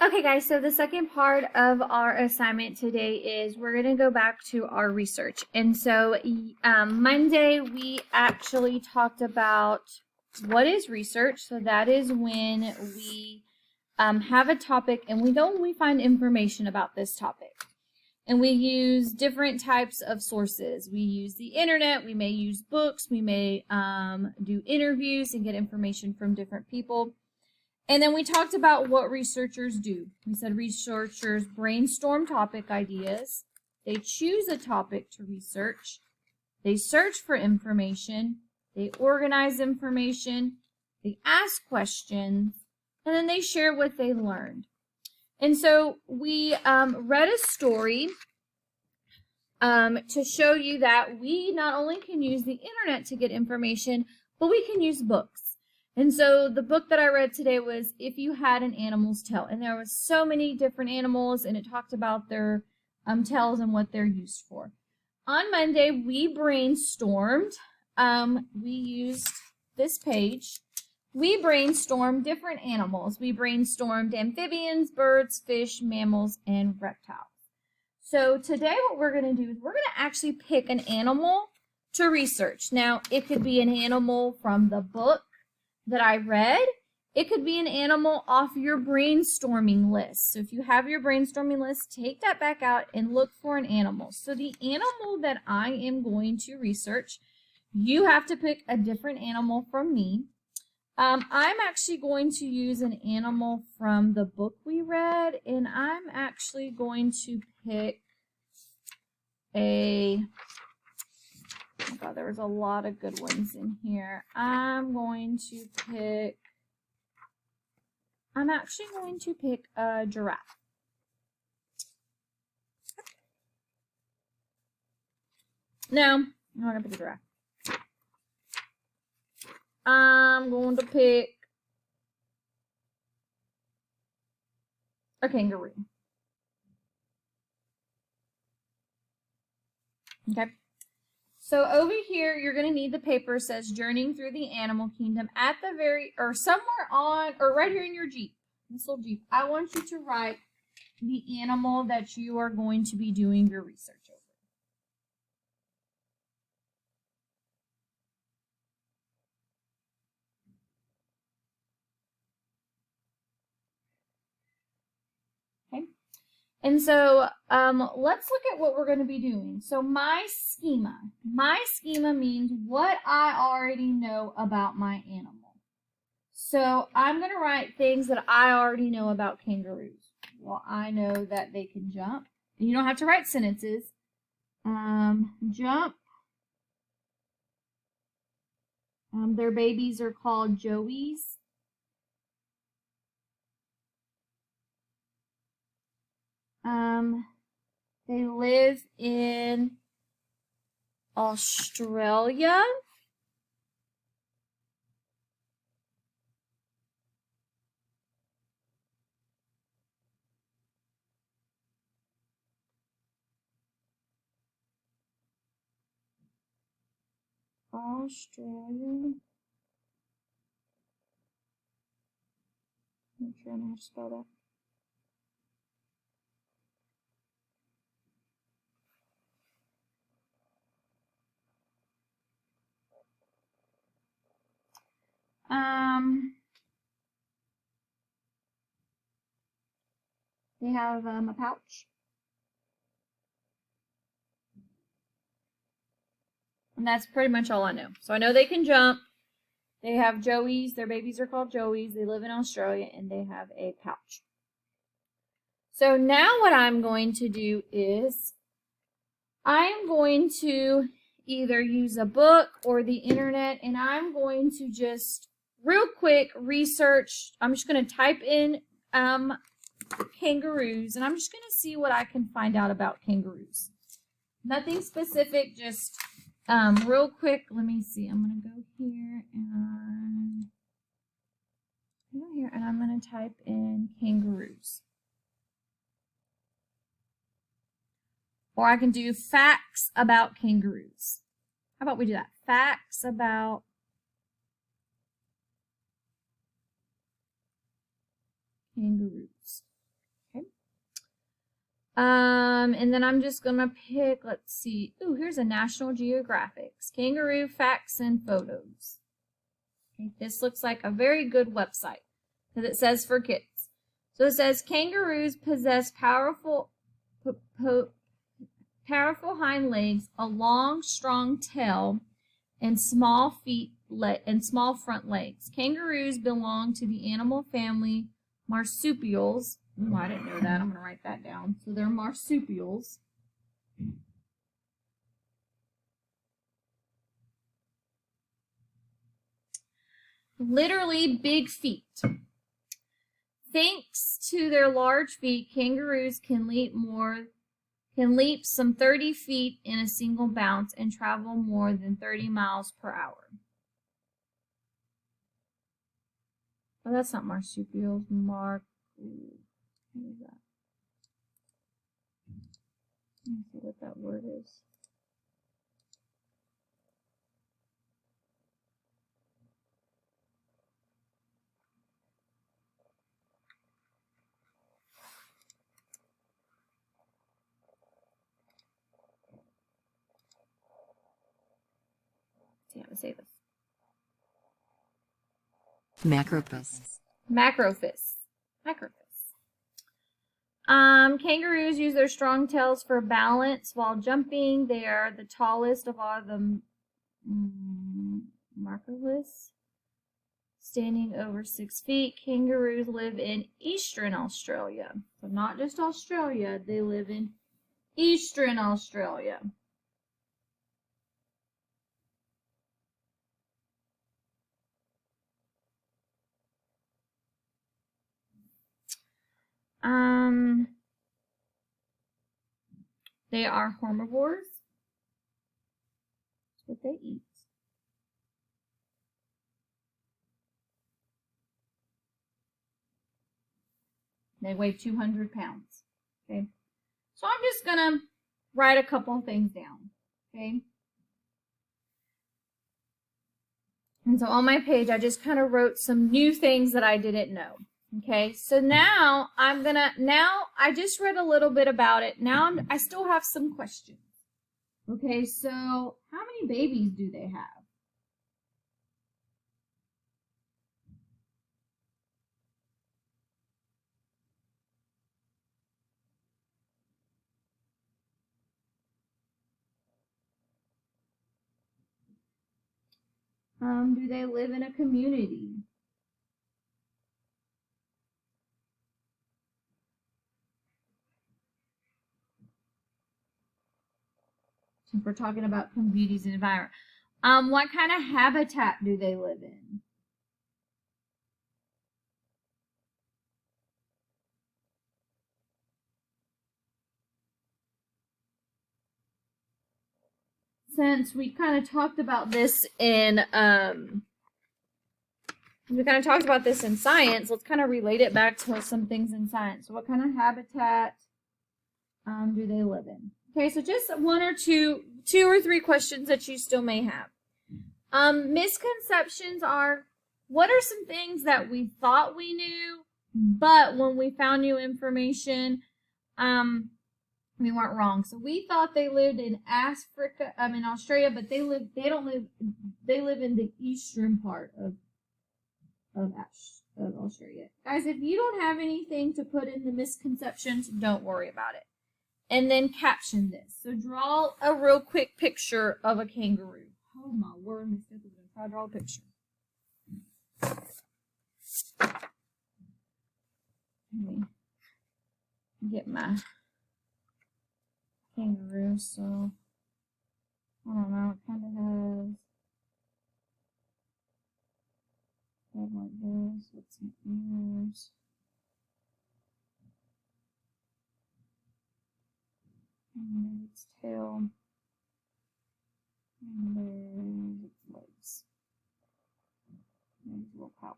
Okay, guys, so the second part of our assignment today is we're going to go back to our research. And so Monday, we actually talked about what is research. So that is when we have a topic and we find information about this topic. And we use different types of sources. We use the internet, we may use books, we may do interviews and get information from different people. And then we talked about what researchers do. We said researchers brainstorm topic ideas, they choose a topic to research, they search for information, they organize information, they ask questions, and then they share what they learned. And so we read a story to show you that we not only can use the internet to get information, but we can use books. And so the book that I read today was If You Had an Animal's Tail. And there was so many different animals, and it talked about their tails and what they're used for. On Monday, we brainstormed. We used this page. We brainstormed different animals. We brainstormed amphibians, birds, fish, mammals, and reptiles. So today what we're going to do is we're going to actually pick an animal to research. Now, it could be an animal from the book that I read. It could be an animal off your brainstorming list. So if you have your brainstorming list, take that back out and look for an animal. So the animal that I am going to research, you have to pick a different animal from me. I'm actually going to use an animal from the book we read, and I'm actually going to pick oh God, there was a lot of good ones in here. I'm actually going to pick a giraffe. No, I'm not going to pick a giraffe. I'm going to pick a kangaroo. Okay. So over here, you're going to need the paper. It says Journeying Through the Animal Kingdom at the somewhere on, or right here in your Jeep, this little Jeep. I want you to write the animal that you are going to be doing your research over. Okay. And so let's look at what we're going to be doing. So my schema means what I already know about my animal. So I'm going to write things that I already know about kangaroos. Well, I know that they can jump. And you don't have to write sentences. Jump. Their babies are called joeys. They live in Australia. Australia. I'm sure I know how to spell that. They have a pouch. And that's pretty much all I know. So I know they can jump. They have joeys. Their babies are called joeys. They live in Australia, and they have a pouch. So now what I'm going to do is I'm going to either use a book or the internet, and I'm going to just real quick research. I'm just going to type in kangaroos, and I'm just going to see what I can find out about kangaroos. Nothing specific, just real quick. Let me see. I'm going to go here and I'm going to type in kangaroos. Or I can do facts about kangaroos. How about we do that? Facts about kangaroos. And then I'm just going to pick, let's see. Ooh, here's a National Geographic. Kangaroo facts and photos. Okay, this looks like a very good website because it says for kids. So it says kangaroos possess powerful hind legs, a long, strong tail, and small feet and small front legs. Kangaroos belong to the animal family marsupials. Oh, I didn't know that. I'm going to write that down. So they're marsupials. Literally big feet. Thanks to their large feet, kangaroos can leap some 30 feet in a single bounce and travel more than 30 miles per hour. Oh, that's not marsupials. What is that? Let me see what that word is. See how to say this. Macropus. Macrophis. Kangaroos use their strong tails for balance while jumping. They are the tallest of all the macrophis, standing over 6 feet. Kangaroos live in eastern Australia. So not just Australia, they live in eastern Australia. They are herbivores. That's what they eat. They weigh 200 pounds. Okay. So I'm just going to write a couple things down. Okay. And so on my page, I just kind of wrote some new things that I didn't know. Okay, so now I just read a little bit about it. Now I still have some questions. Okay, so how many babies do they have? Do they live in a community? Since we're talking about communities and environment. What kind of habitat do they live in? Since we kind of talked about this in science, let's kind of relate it back to some things in science. So what kind of habitat do they live in? Okay, so just two or three questions that you still may have. Misconceptions are, what are some things that we thought we knew, but when we found new information, we weren't wrong. So we thought they lived in Australia, but they live in the eastern part of Australia. Guys, if you don't have anything to put in the misconceptions, don't worry about it. And then caption this. So draw a real quick picture of a kangaroo. Oh my word, Miss Smith is going to try to draw a picture. Let me get my kangaroo. So, I don't know, it kind of has head like this with some ears. And there's its tail. And there's its legs. There's a little pouch.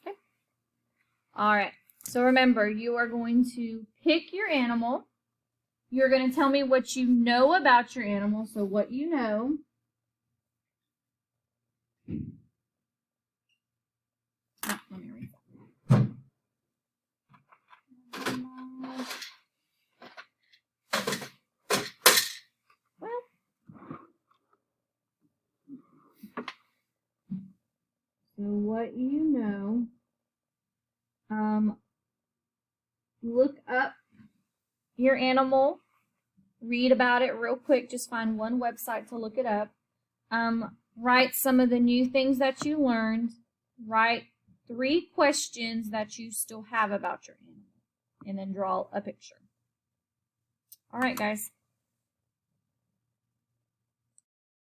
Okay. All right. So remember, you are going to pick your animal. You're going to tell me what you know about your animal. So what you know. Oh, let me read that. So what you know, look up your animal, read about it real quick. Just find one website to look it up. Write some of the new things that you learned. Write 3 questions that you still have about your animal, and then draw a picture. All right, guys.